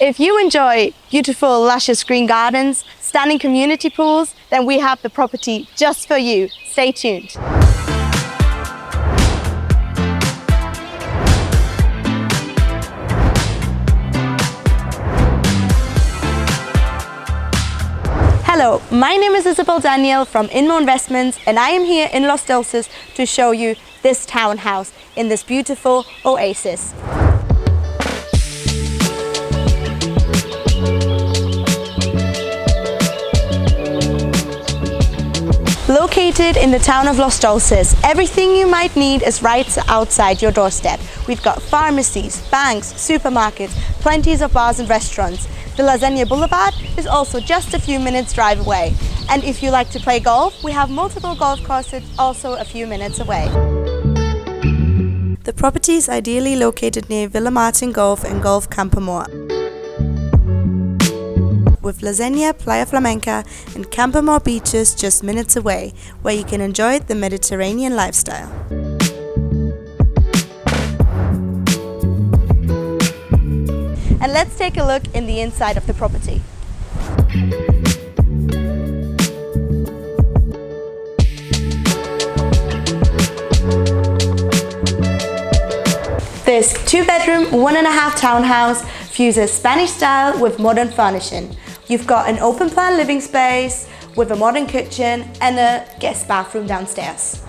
If you enjoy beautiful, luscious green gardens, stunning community pools, then we have the property just for you. Stay tuned. Hello, my name is Isabel Daniel from Inmo Investments, and I am here in Los Dolces to show you this townhouse in this beautiful oasis. Located in the town of Los Dolces, everything you might need is right outside your doorstep. We've got pharmacies, banks, supermarkets, plenty of bars and restaurants. The Zenia Boulevard is also just a few minutes drive away. And if you like to play golf, we have multiple golf courses also a few minutes away. The property is ideally located near Villamartín Golf and Golf Campoamor, with La Zenia, Playa Flamenca and Campoamor beaches just minutes away, where you can enjoy the Mediterranean lifestyle. And let's take a look in the inside of the property. This 2-bedroom, 1.5 townhouse fuses Spanish style with modern furnishing. You've got an open plan living space with a modern kitchen and a guest bathroom downstairs.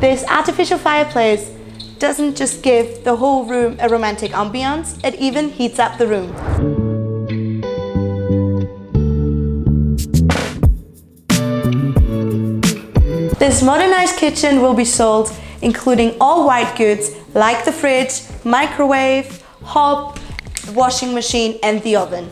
This artificial fireplace doesn't just give the whole room a romantic ambiance, it even heats up the room. This modernized kitchen will be sold, including all white goods like the fridge, microwave, hob, washing machine and the oven.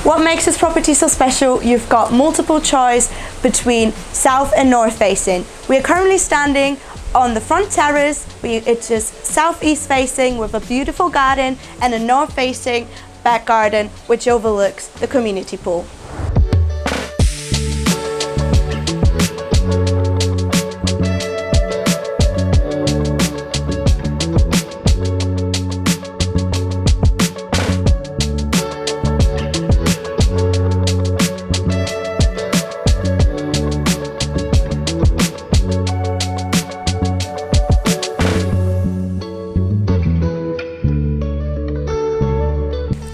What makes this property so special? You've got multiple choice between south and north facing. We are currently standing on the front terrace, which is southeast facing with a beautiful garden, and a north facing back garden which overlooks the community pool.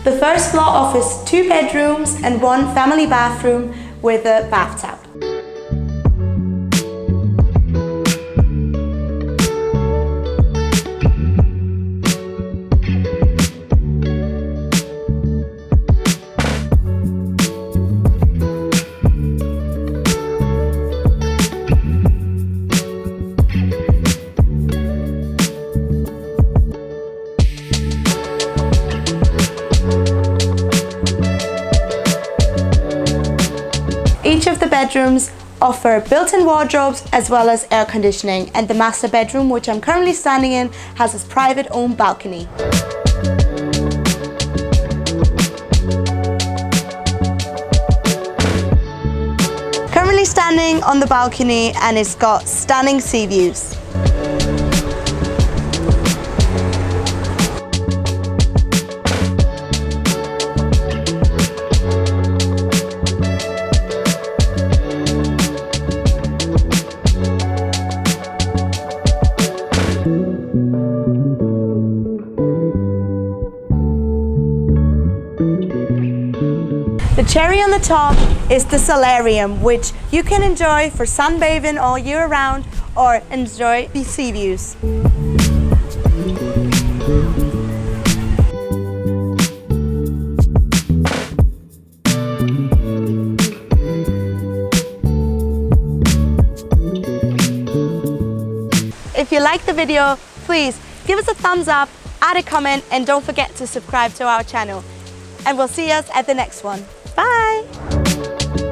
The first floor offers 2 bedrooms and 1 family bathroom with a bathtub. Each of the bedrooms offer built-in wardrobes as well as air conditioning, and the master bedroom, which I'm currently standing in, has its private own balcony. Currently standing on the balcony, and it's got stunning sea views. The cherry on the top is the Solarium, which you can enjoy for sunbathing all year round or enjoy the sea views. you like the video, please give us a thumbs up, add a comment, and don't forget to subscribe to our channel. And we'll see us at the next one. Bye!